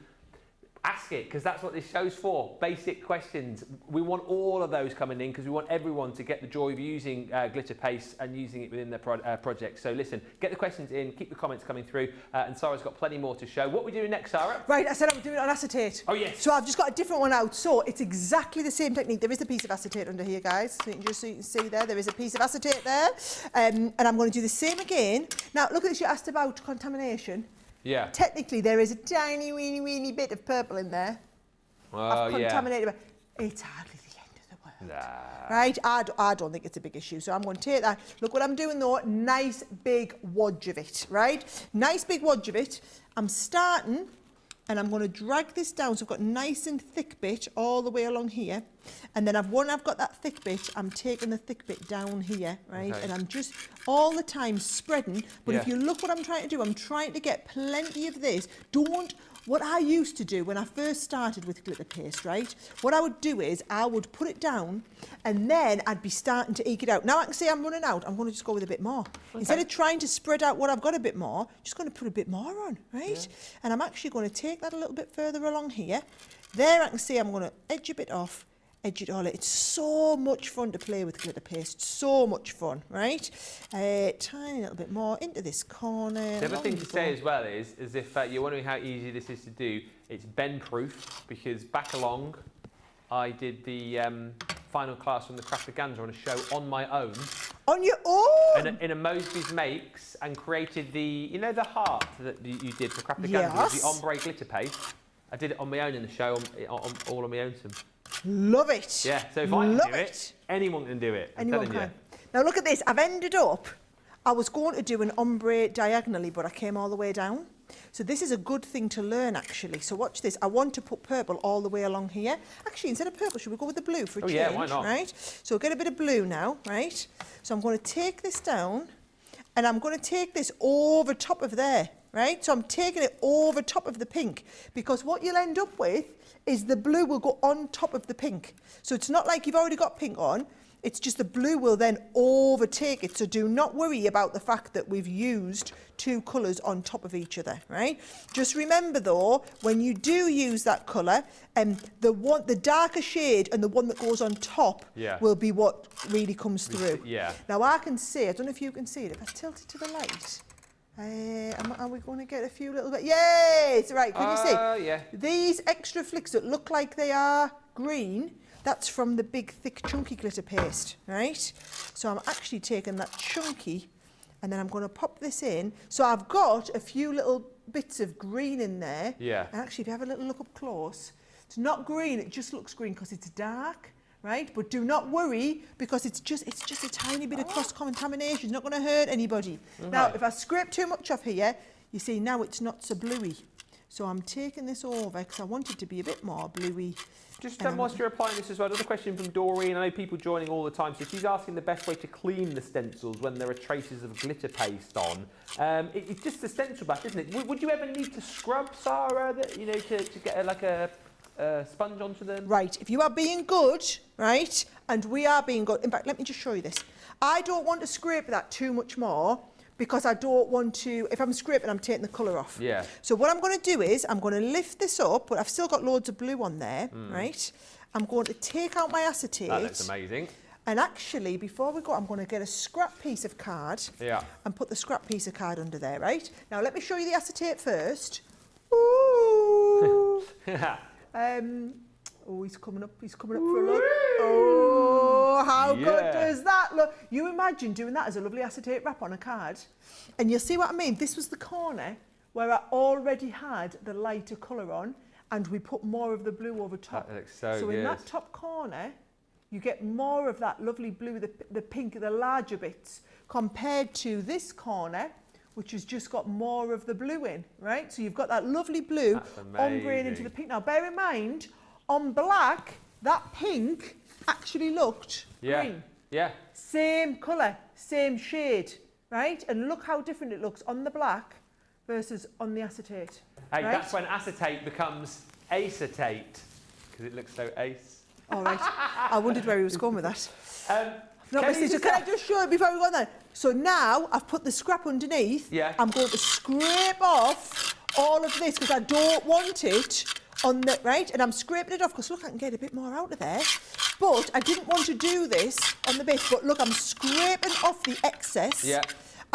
ask it, because that's what this show's for. Basic questions. We want all of those coming in because we want everyone to get the joy of using glitter paste and using it within their project. So listen, get the questions in, keep the comments coming through, and Sara's got plenty more to show. What are we doing next, Sara? Right, I said I'm doing it on acetate. Oh, yes. So I've just got a different one out. So it's exactly the same technique. There is a piece of acetate under here, guys. So you can see there is a piece of acetate there. And I'm going to do the same again. Now, look at this. You asked about contamination. Yeah. Technically, there is a tiny, weeny bit of purple in there. I've contaminated. It's hardly the end of the world. Nah. Right? I don't think it's a big issue. So I'm going to take that. Look what I'm doing, though. Nice big wodge of it, right? Nice big wodge of it. I'm starting, and I'm going to drag this down. So I've got nice and thick bit all the way along here. And then I've got that thick bit, I'm taking the thick bit down here, right? Okay. And I'm just all the time spreading. But if you look what I'm trying to do, I'm trying to get plenty of this. What I used to do when I first started with glitter paste, right? What I would do is I would put it down and then I'd be starting to eke it out. Now I can see I'm running out, I'm going to just go with a bit more. Okay. Instead of trying to spread out what I've got a bit more, just going to put a bit more on, right? Yeah. And I'm actually going to take that a little bit further along here. There I can see I'm going to edge a bit off, edge it all. It's so much fun to play with glitter paste, so much fun, right? Tiny little bit more into this corner. The other thing to say as well is if you're wondering how easy this is to do, it's bend proof, because back along I did the final class from the crafterscompanion on a show on my own. On your own? In a Moseby's Makes, and created the the heart that you did for crafterscompanion, the ombre glitter paste. I did it on my own in the show, all on my own. Love it. Yeah, so if I can do it, anyone can do it. Anyone can. Now look at this. I've ended up, I was going to do an ombre diagonally, but I came all the way down. So this is a good thing to learn, actually. So watch this. I want to put purple all the way along here. Actually, instead of purple, should we go with the blue for a change? Yeah, why not? Right? So we'll get a bit of blue now, right? So I'm going to take this down, and I'm going to take this over top of there, right? So I'm taking it over top of the pink, because what you'll end up with is the blue will go on top of the pink. So it's not like you've already got pink on, it's just the blue will then overtake it. So do not worry about the fact that we've used two colours on top of each other, right? Just remember though, when you do use that colour, the darker shade and the one that goes on top will be what really comes through. Yeah. Now I can see, I don't know if you can see it, if I tilt it to the light, are we going to get a few little bit? Yes, right, can you see? Yeah. These extra flicks that look like they are green, that's from the big, thick, chunky glitter paste, right? So I'm actually taking that chunky, and then I'm going to pop this in. So I've got a few little bits of green in there. Yeah. And actually, if you have a little look up close, it's not green, it just looks green because it's dark. Right, but do not worry, because it's just a tiny bit of cross-contamination. It's not going to hurt anybody. Okay. Now, if I scrape too much off here, you see now it's not so bluey. So I'm taking this over because I want it to be a bit more bluey. Just whilst you're applying this as well, another question from Doreen. I know people joining all the time, so she's asking the best way to clean the stencils when there are traces of glitter paste on. It's just the stencil back, isn't it? Would you ever need to scrub, Sara, to get like a sponge onto them? Right, if you are being good, right, and we are being good. In fact, let me just show you this. I don't want to scrape that too much more, because I don't want to, if I'm scraping, I'm taking the colour off. Yeah. So what I'm going to do is, I'm going to lift this up, but I've still got loads of blue on there, right? I'm going to take out my acetate. That looks amazing. And actually, before we go, I'm going to get a scrap piece of card and put the scrap piece of card under there, right? Now, let me show you the acetate first. Ooh. Oh, he's coming up for a look. Oh, how good does that look? You imagine doing that as a lovely acetate wrap on a card. And you'll see what I mean. This was the corner where I already had the lighter colour on, and we put more of the blue over top. That looks so good. So in that top corner, you get more of that lovely blue, the pink, the larger bits, compared to this corner, which has just got more of the blue in, right? So you've got that lovely blue ombre into the pink. Now, bear in mind, on black, that pink actually looked green. Yeah. Same colour, same shade, right? And look how different it looks on the black versus on the acetate. Hey, right? that's when acetate becomes acetate, because it looks so ace. All right. I wondered where he was going with that. Can I just show it before we go on there? So now I've put the scrap underneath. Yeah. I'm going to scrape off all of this because I don't want it on the, right? And I'm scraping it off because look, I can get a bit more out of there. But I didn't want to do this on the base, but look, I'm scraping off the excess. Yeah.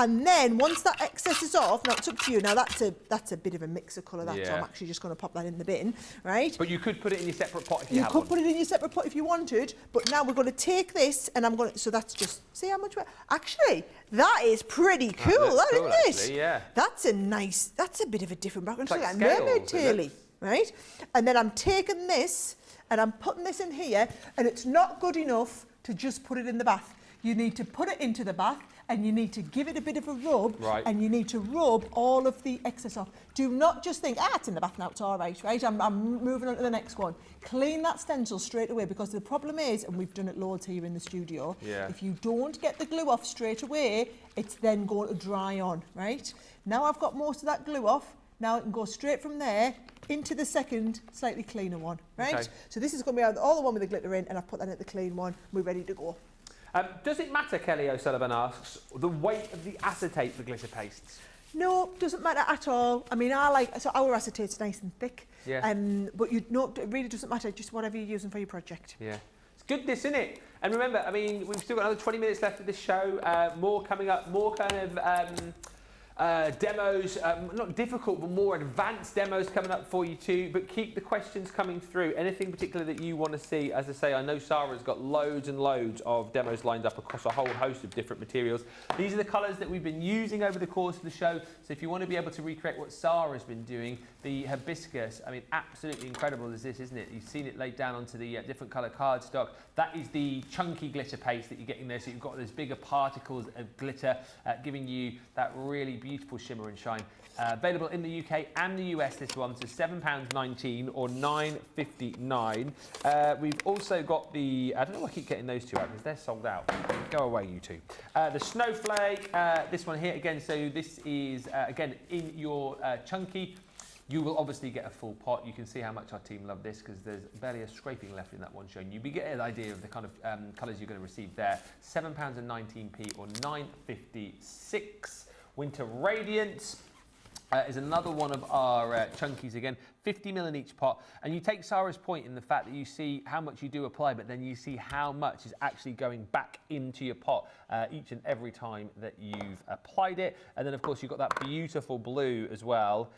And then once that excess is off, now it's up to you. Now that's a bit of a mixer colour, that, so I'm actually just going to pop that in the bin, right? But you could put it in your separate pot if you had could one. put it in your separate pot if you wanted, but now we're going to take this and I'm going to, so that's just, see how much, actually, that is pretty cool, isn't it? Actually, yeah. That's a nice, that's a bit of a different background. It's like scales, mermaid taily, right? And then I'm taking this and I'm putting this in here, and it's not good enough to just put it in the bath. You need to put it into the bath and you need to give it a bit of a rub, and you need to rub all of the excess off. Do not just think, it's in the bath now, it's all right, right? I'm moving on to the next one. Clean that stencil straight away, because the problem is, and we've done it loads here in the studio, if you don't get the glue off straight away, it's then going to dry on, right? Now I've got most of that glue off, now I can go straight from there into the second, slightly cleaner one, right? Okay. So this is going to be all the one with the glitter in, and I've put that in the clean one, we're ready to go. Does it matter, Kelly O'Sullivan asks, the weight of the acetate for glitter pastes? No, doesn't matter at all. I mean, so our acetate's nice and thick. Yeah. But it really doesn't matter, just whatever you're using for your project. Yeah. It's goodness, isn't it? And remember, I mean, we've still got another 20 minutes left of this show. More coming up, more kind of demos, not difficult, but more advanced demos coming up for you too. But keep the questions coming through. Anything particular that you want to see? As I say, I know Sara's got loads and loads of demos lined up across a whole host of different materials. These are the colours that we've been using over the course of the show. So if you want to be able to recreate what Sara's been doing, the hibiscus, I mean, absolutely incredible is this, isn't it? You've seen it laid down onto the different colour cardstock. That is the chunky glitter paste that you're getting there. So you've got those bigger particles of glitter giving you that really beautiful shimmer and shine. Available in the UK and the US, this one, so £7.19 or £9.59. We've also got the, I don't know why I keep getting those two out because they're sold out. Go away, you two. The snowflake, this one here again, so this is, again, in your chunky. You will obviously get a full pot. You can see how much our team love this because there's barely a scraping left in that one showing you. But you get an idea of the kind of colours you're going to receive there. £7.19 or £9.56. Winter Radiance is another one of our chunkies again. 50ml in each pot, and you take Sara's point in the fact that you see how much you do apply, but then you see how much is actually going back into your pot each and every time that you've applied it. And then of course you've got that beautiful blue as well,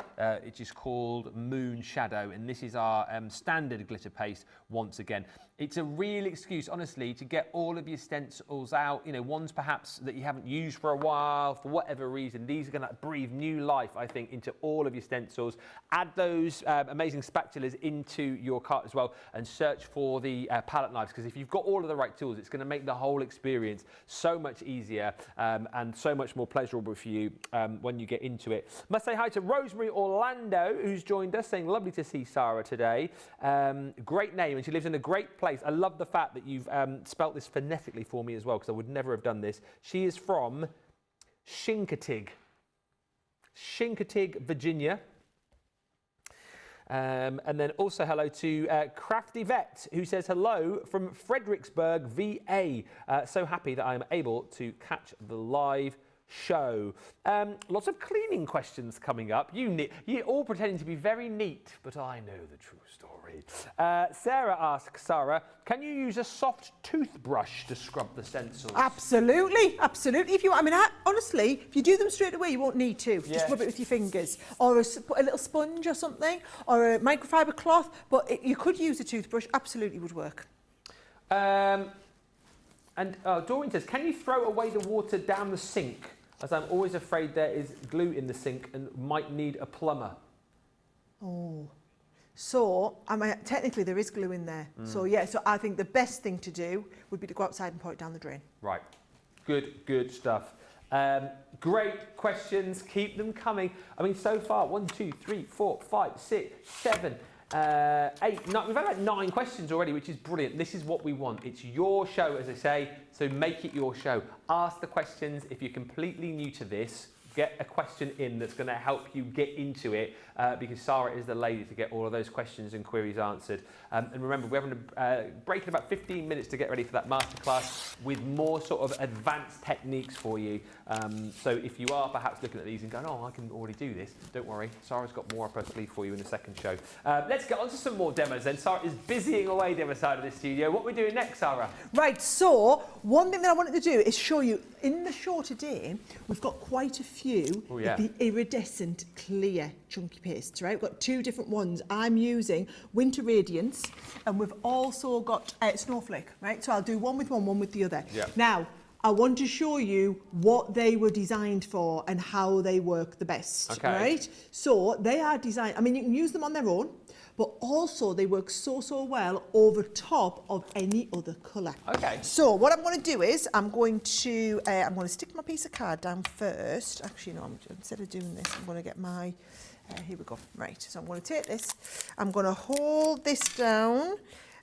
which is called Moon Shadow, and this is our standard glitter paste once again. It's a real excuse, honestly, to get all of your stencils out, you know, ones perhaps that you haven't used for a while, for whatever reason. These are going to breathe new life, I think, into all of your stencils. Add those amazing spatulas into your cart as well, and search for the palette knives, because if you've got all of the right tools, it's going to make the whole experience so much easier and so much more pleasurable for you when you get into it. Must say hi to Rosemary Orlando, who's joined us, saying lovely to see Sara today. Great name, and she lives in a great place. I love the fact that you've spelt this phonetically for me as well, because I would never have done this. She is from Chincoteague, Virginia. And then also hello to Crafty Vet, who says hello from Fredericksburg, VA. So happy that I'm able to catch the live show. Lots of cleaning questions coming up. You're all pretending to be very neat, but I know the true story. Sarah asks, Sara, can you use a soft toothbrush to scrub the stencils? Absolutely, absolutely. If you, I mean, honestly, if you do them straight away, you won't need to. Just rub it with your fingers, or a little sponge or something, or a microfiber cloth. But you could use a toothbrush. Absolutely would work. And Doreen says, can you throw away the water down the sink? As I'm always afraid there is glue in the sink and might need a plumber. Oh, so I mean, technically there is glue in there. So yeah, so I think the best thing to do would be to go outside and pour it down the drain. Right, good stuff. Great questions, keep them coming. I mean, so far, 1, 2, 3, 4, 5, 6, 7, 8, 9. We've had like 9 questions already, which is brilliant. This is what we want. It's your show, as I say, so make it your show. Ask the questions. If you're completely new to this, get a question in that's going to help you get into it, because Sara is the lady to get all of those questions and queries answered. And remember, we're having a break in about 15 minutes to get ready for that masterclass with more sort of advanced techniques for you. So if you are perhaps looking at these and going, oh, I can already do this, don't worry, Sara's got more up her sleeve for you in the second show. Let's get on to some more demos then. Sara is busying away the other side of the studio. What are we doing next, Sara? Right, so one thing that I wanted to do is show you, in the show today, we've got quite a few of the iridescent clear chunky pastes, right? We've got two different ones. I'm using Winter Radiance, and we've also got Snowflake, right? So I'll do one with the other. Yeah. Now, I want to show you what they were designed for and how they work the best, right? So they are designed, I mean, you can use them on their own, but also they work so well over top of any other colour. Okay. So what I'm going to do is I'm going to stick my piece of card down first. Actually, no, instead of doing this, I'm going to get my, here we go. Right, so I'm going to take this. I'm going to hold this down.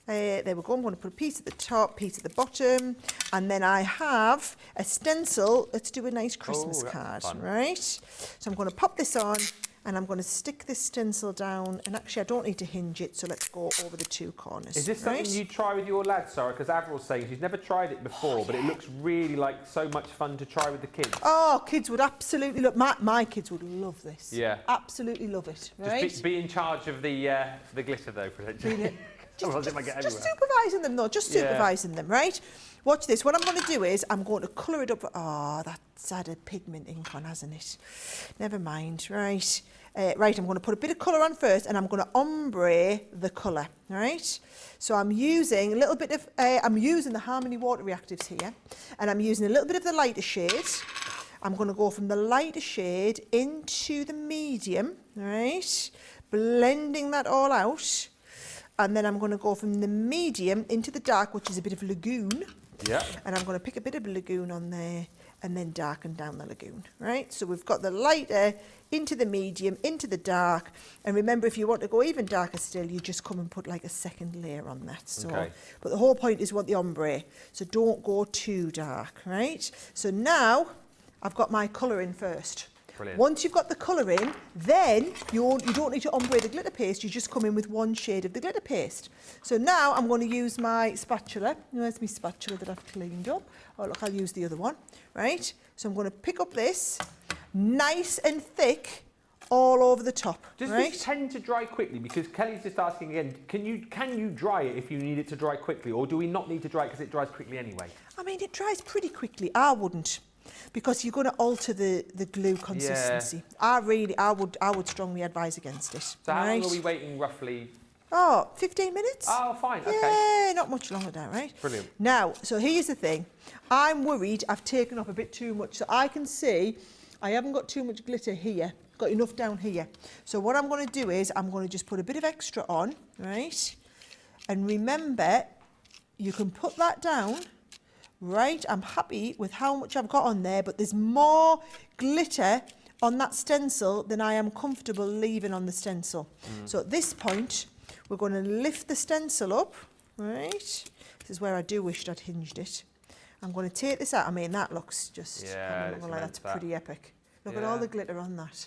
There we go. I'm going to put a piece at the top, piece at the bottom, and then I have a stencil. Let's do a nice Christmas card, right? So I'm going to pop this on, and I'm going to stick this stencil down. And actually, I don't need to hinge it, so let's go over the two corners. Is this something you try with your lads, Sara? Because Avril's saying she's never tried it before, but it looks really like so much fun to try with the kids. Oh, kids would absolutely love. My kids would love this. Yeah, absolutely love it. Right? Just be in charge of the glitter, though, potentially. Just supervising them, though. Just supervising them, right? Watch this. What I'm going to do is I'm going to colour it up. Oh, that's had a pigment ink on, hasn't it? Never mind. Right. Right, I'm going to put a bit of colour on first, and I'm going to ombre the colour, right? So I'm using a little bit of, I'm using the Harmony Water Reactives here, and I'm using a little bit of the lighter shade. I'm going to go from the lighter shade into the medium, right? Blending that all out. And then I'm going to go from the medium into the dark, which is a bit of lagoon. Yeah. And I'm going to pick a bit of lagoon on there and then darken down the lagoon, right? So we've got the lighter into the medium, into the dark. And remember, if you want to go even darker still, you just come and put like a second layer on that. So, but the whole point is you want the ombre. So don't go too dark, right? So now I've got my colour in first. Brilliant. Once you've got the colour in, then you don't need to ombre the glitter paste, you just come in with one shade of the glitter paste. So now I'm going to use my spatula. Where's my spatula that I've cleaned up? Oh look, I'll use the other one, right? So I'm going to pick up this, nice and thick, all over the top. Does this tend to dry quickly? Because Kelly's just asking again, can you dry it if you need it to dry quickly, or do we not need to dry it because it dries quickly anyway? I mean, it dries pretty quickly. I wouldn't. Because you're going to alter the glue consistency. I would strongly advise against it. So how long are we waiting roughly? Oh, 15 minutes. Oh, fine, okay. Yeah, not much longer than that, right? Brilliant. Now, so here's the thing. I'm worried I've taken off a bit too much. So I can see I haven't got too much glitter here. Got enough down here. So what I'm going to do is I'm going to just put a bit of extra on, right? And remember, you can put that down. Right, I'm happy with how much I've got on there, but there's more glitter on that stencil than I am comfortable leaving on the stencil. So at this point, we're going to lift the stencil up, right? This is where I do wish I'd hinged it. I'm going to take this out. I mean, that looks just, that's pretty epic. Look at all the glitter on that.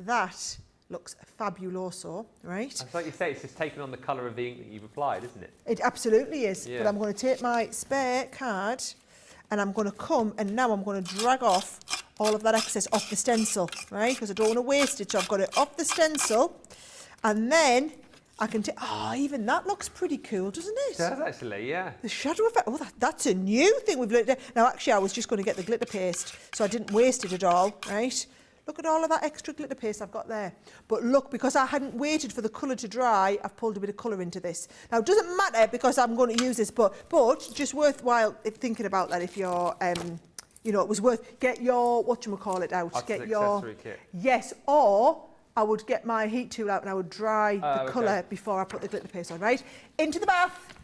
That looks fabuloso, right? It's like you say, it's just taken on the colour of the ink that you've applied, isn't it? It absolutely is. Yeah. But I'm going to take my spare card and I'm going to come and now I'm going to drag off all of that excess off the stencil, right? Because I don't want to waste it. So I've got it off the stencil and then I can take, even that looks pretty cool, doesn't it? It does actually, yeah. The shadow effect, that's a new thing we've looked at. Now actually I was just going to get the glitter paste, so I didn't waste it at all, right? Look at all of that extra glitter paste I've got there. But look, because I hadn't waited for the colour to dry, I've pulled a bit of colour into this. Now, it doesn't matter because I'm going to use this, but just worthwhile thinking about that if you're, it was worth, get your, whatchamacallit out. Get your accessory kit. Yes, or I would get my heat tool out and I would dry the colour before I put the glitter paste on, right? Into the bath.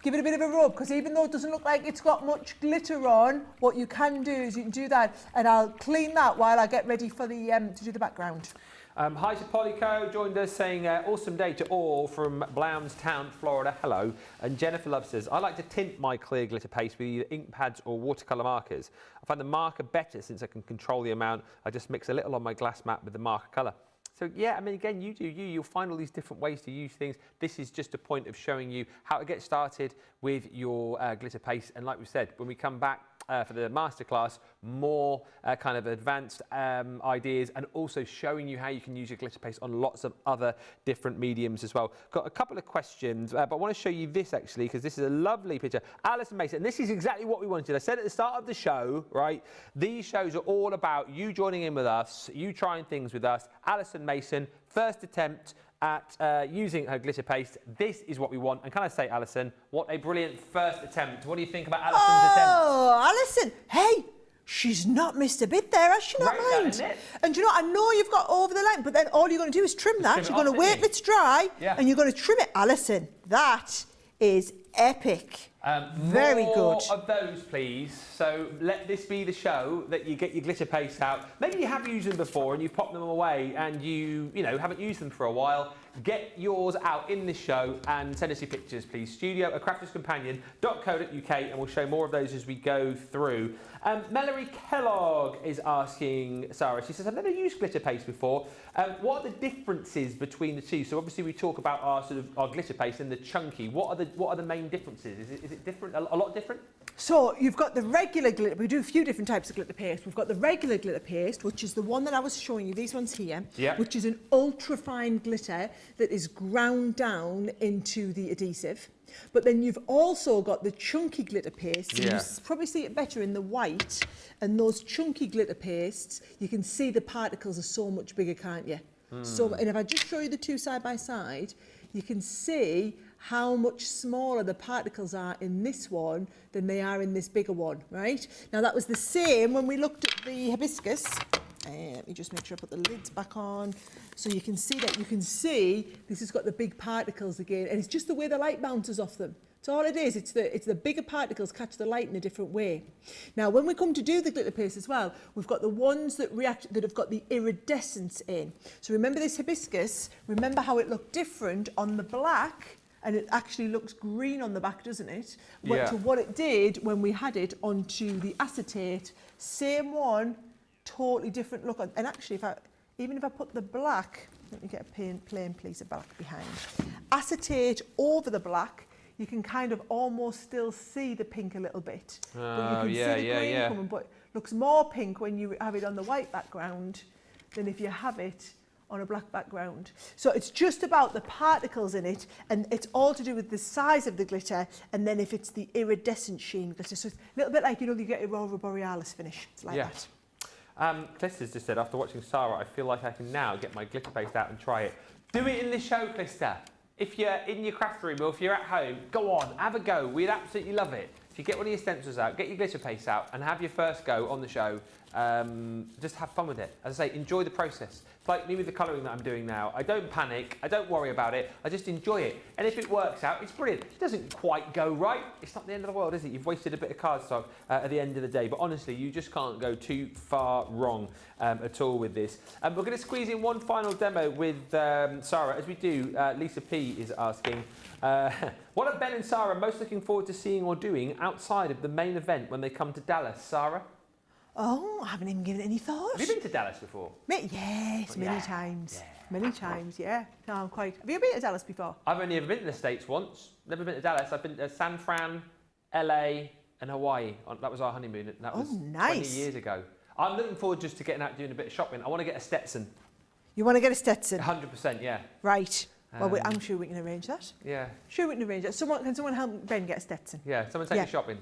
Give it a bit of a rub, because even though it doesn't look like it's got much glitter on, what you can do is you can do that, and I'll clean that while I get ready for the to do the background. Hi to Polico, joined us saying awesome day to all from Blountstown, Florida. Hello. And Jennifer Love says, I like to tint my clear glitter paste with either ink pads or watercolour markers. I find the marker better since I can control the amount. I just mix a little on my glass mat with the marker colour. So yeah, I mean, again, you do you. You'll find all these different ways to use things. This is just a point of showing you how to get started with your glitter paste. And like we said, when we come back for the masterclass, more kind of advanced ideas, and also showing you how you can use your glitter paste on lots of other different mediums as well. Got a couple of questions, but I want to show you this actually, because this is a lovely picture. Alison Mason, and this is exactly what we wanted. I said at the start of the show, right? These shows are all about you joining in with us, you trying things with us. Alison Mason, first attempt at using her glitter paste. This is what we want. And can I say, Alison, what a brilliant first attempt. What do you think about Alison's attempt? Oh, Alison, hey, she's not missed a bit there, has she not, mind? And you know, I know you've got over the line, but then all you're going to do is trim that. You're going to wait till it's dry, and you're going to trim it. Alison, that is epic. Very good. More of those, please. So let this be the show that you get your glitter paste out. Maybe you have used them before and you've popped them away and you haven't used them for a while. Get yours out in this show and send us your pictures, please. studio@crafterscompanion.co.uk, and we'll show more of those as we go through. Mallory Kellogg is asking Sarah. She says, I've never used glitter paste before. What are the differences between the two? So obviously we talk about our glitter paste and the chunky. What are the main differences? Is it different? A lot different? So you've got the regular glitter. We do a few different types of glitter paste. We've got the regular glitter paste, which is the one that I was showing you, these ones here, which is an ultra fine glitter that is ground down into the adhesive. But then you've also got the chunky glitter paste. You probably see it better in the white. And those chunky glitter pastes, you can see the particles are so much bigger, can't you? So, and if I just show you the two side by side, you can see how much smaller the particles are in this one than they are in this bigger one, right? Now that was the same when we looked at the hibiscus. Let me just make sure I put the lids back on. So you can see that, you can see this has got the big particles again, and it's just the way the light bounces off them. That's all it is. It's the bigger particles catch the light in a different way. Now, when we come to do the glitter paste as well, we've got the ones that have got the iridescence in. So remember this hibiscus, remember how it looked different on the black, and it actually looks green on the back, doesn't it? To what it did when we had it onto the acetate. Same one, totally different look. And actually, even if I put the black, let me get a plain piece of black behind. Acetate over the black, you can kind of almost still see the pink a little bit. But you can see the green coming, but it looks more pink when you have it on the white background than if you have it on a black background. So it's just about the particles in it, and it's all to do with the size of the glitter, and then if it's the iridescent sheen glitter. So it's a little bit like, you get a Aurora Borealis finish. It's like that. Clister's just said, after watching Sara, I feel like I can now get my glitter paste out and try it. Do it in the show, Clister. If you're in your craft room or if you're at home, go on, have a go. We'd absolutely love it. If you get one of your stencils out, get your glitter paste out and have your first go on the show. Just have fun with it. As I say, enjoy the process. It's like me with the colouring that I'm doing now. I don't panic, I don't worry about it, I just enjoy it. And if it works out, it's brilliant. If it doesn't quite go right, it's not the end of the world, is it? You've wasted a bit of cardstock at the end of the day. But honestly, you just can't go too far wrong at all with this. We're going to squeeze in one final demo with Sara. As we do, Lisa P is asking, what are Ben and Sara most looking forward to seeing or doing outside of the main event when they come to Dallas? Sara? Oh, I haven't even given it any thought. Have you been to Dallas before? Yes, many times. Many times, yeah. No, I'm quite... Have you been to Dallas before? I've only ever been to the States once. Never been to Dallas. I've been to San Fran, LA and Hawaii. That was our honeymoon. That was 20 years ago. I'm looking forward just to getting out doing a bit of shopping. I want to get a Stetson. You want to get a Stetson? 100%, yeah. Right. Well, I'm sure we can arrange that. Yeah. Sure we can arrange that. Can someone help Ben get a Stetson? Yeah, someone take you shopping.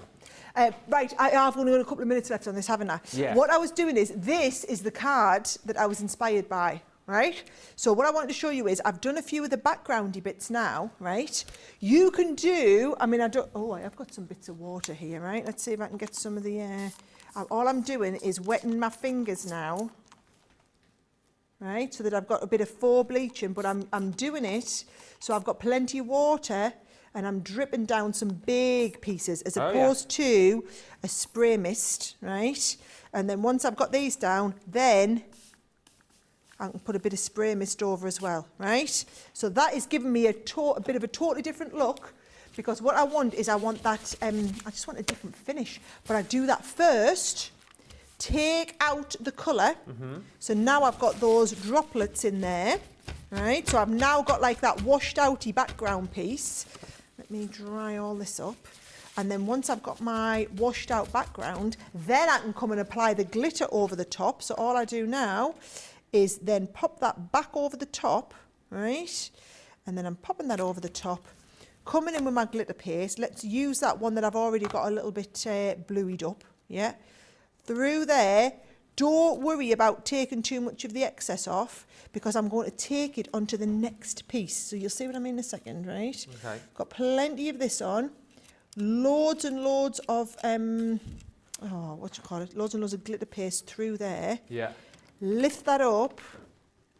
Right, I've only got a couple of minutes left on this, haven't I? Yeah. What I was doing is, this is the card that I was inspired by, right? So what I wanted to show you is, I've done a few of the backgroundy bits now, right? You can do, I have got some bits of water here, right? Let's see if I can get some of the, all I'm doing is wetting my fingers now. Right, so that I've got a bit of faux bleaching, but I'm doing it so I've got plenty of water and I'm dripping down some big pieces as opposed to a spray mist, right? And then once I've got these down, then I can put a bit of spray mist over as well, right? So that is giving me a bit of a totally different look, because what I want is I just want a different finish. But I do that first, take out the colour. So now I've got those droplets in there, right? So I've now got like that washed outy background piece. Let me dry all this up. And then once I've got my washed out background, then I can come and apply the glitter over the top. So all I do now is then pop that back over the top, right? And then I'm popping that over the top, coming in with my glitter paste. Let's use that one that I've already got a little bit bluied up, yeah? Through there. Don't worry about taking too much of the excess off, because I'm going to take it onto the next piece. So you'll see what I mean in a second, right? Okay. Got plenty of this on. Loads and loads of, loads and loads of glitter paste through there. Yeah. Lift that up.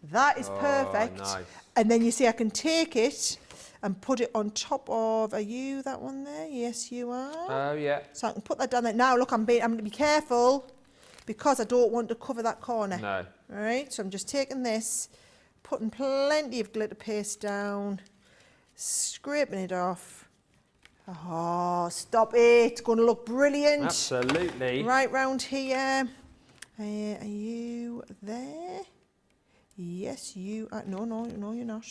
That is perfect. Nice. And then you see I can take it and put it on top of, are you that one there? Yes, you are. Oh, yeah. So I can put that down there. Now, look, I'm going to be careful, because I don't want to cover that corner. No. All right, so I'm just taking this, putting plenty of glitter paste down, scraping it off. Oh, stop it. It's going to look brilliant. Absolutely. Right round here. Are you there? Yes, you are. No, you're not.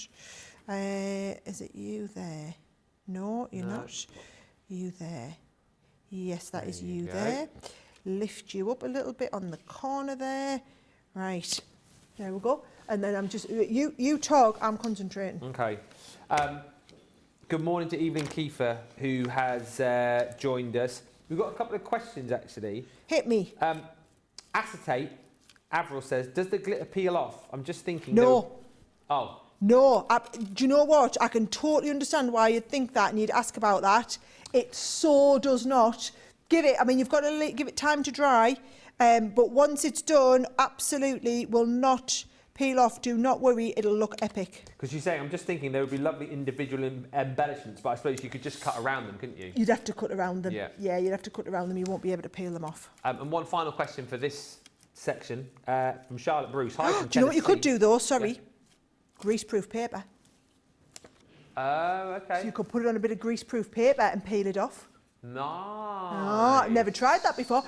Is it you there? No, you're not. You there? Yes, that is you there. Lift you up a little bit on the corner there. Right. There we go. And then I'm just, you talk, I'm concentrating. Okay. Good morning to Evelyn Kiefer, who has joined us. We've got a couple of questions, actually. Hit me. Acetate, Avril says, does the glitter peel off? I'm just thinking... No. Oh. No. Do you know what? I can totally understand why you'd think that and you'd ask about that. It so does not. You've got to give it time to dry, but once it's done, absolutely will not peel off. Do not worry, it'll look epic. Because you're saying, I'm just thinking there would be lovely individual embellishments, but I suppose you could just cut around them, couldn't you? You'd have to cut around them. Yeah, you'd have to cut around them. You won't be able to peel them off. And one final question for this section from Charlotte Bruce. Hi, from do you know what you could do though? Sorry. Yeah. Greaseproof paper. Oh, okay. So you could put it on a bit of greaseproof paper and peel it off. Nice. Oh, I've never tried that before.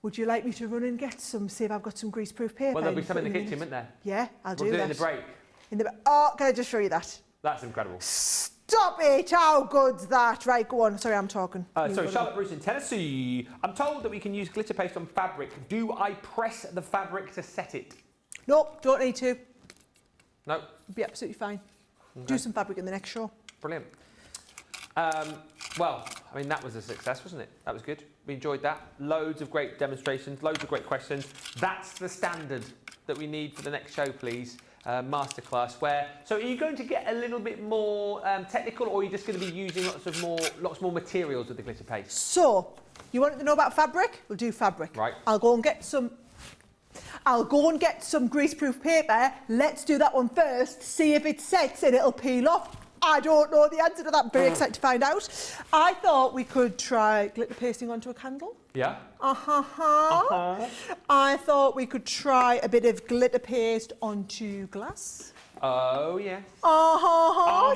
Would you like me to run and get some, see if I've got some greaseproof paper? Well, there'll be some in the kitchen, won't there? Yeah, I'll do that. We'll do it in the break. Can I just show you that? That's incredible. Stop it! How good's that? Right, go on. Sorry, I'm talking. Charlotte Bruce in Tennessee. I'm told that we can use glitter paste on fabric. Do I press the fabric to set it? Nope, don't need to. No. Be absolutely fine. Okay. Do some fabric in the next show. Brilliant. Well, I mean, that was a success, wasn't it? That was good. We enjoyed that. Loads of great demonstrations, loads of great questions. That's the standard that we need for the next show, please. Masterclass. So are you going to get a little bit more technical, or are you just going to be using lots more materials with the glitter paste? So, you want to know about fabric? We'll do fabric. Right. I'll go and get some greaseproof paper. Let's do that one first. See if it sets and it'll peel off. I don't know the answer to that. Very excited to find out. I thought we could try glitter pasting onto a candle. Yeah. I thought we could try a bit of glitter paste onto glass. Oh, yeah.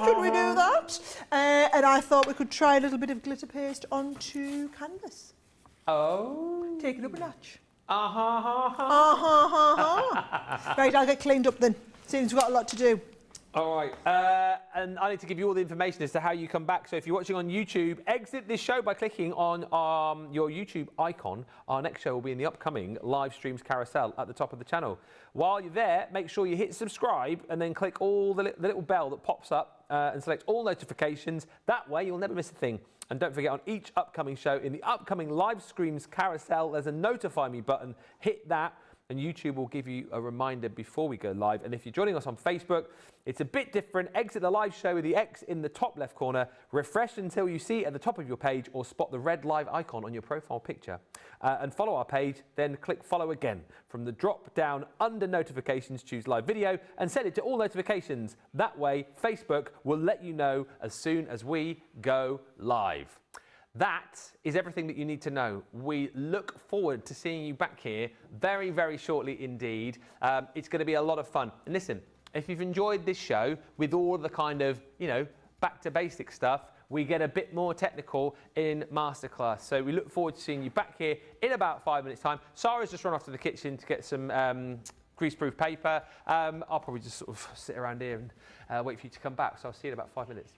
Should we do that? And I thought we could try a little bit of glitter paste onto canvas. Oh. Take it up a notch. Right, I'll get cleaned up then. Seems we've got a lot to do. All right, and I need to give you all the information as to how you come back. So if you're watching on YouTube, exit this show by clicking on your YouTube icon. Our next show will be in the upcoming live streams carousel at the top of the channel. While you're there, make sure you hit subscribe and then click all the little bell that pops up and select all notifications. That way you'll never miss a thing. And don't forget, on each upcoming show, in the upcoming live streams carousel, there's a notify me button. Hit that. And YouTube will give you a reminder before we go live. And if you're joining us on Facebook, it's a bit different. Exit the live show with the X in the top left corner. Refresh until you see it at the top of your page, or spot the red live icon on your profile picture. And follow our page, then click follow again. From the drop down under notifications, choose live video and set it to all notifications. That way, Facebook will let you know as soon as we go live. That is everything that you need to know. We look forward to seeing you back here very, very shortly indeed. It's going to be a lot of fun. And listen, if you've enjoyed this show with all the kind of, back to basic stuff, we get a bit more technical in masterclass. So we look forward to seeing you back here in about 5 minutes' time. Sara's just run off to the kitchen to get some greaseproof paper. I'll probably just sort of sit around here and wait for you to come back. So I'll see you in about 5 minutes.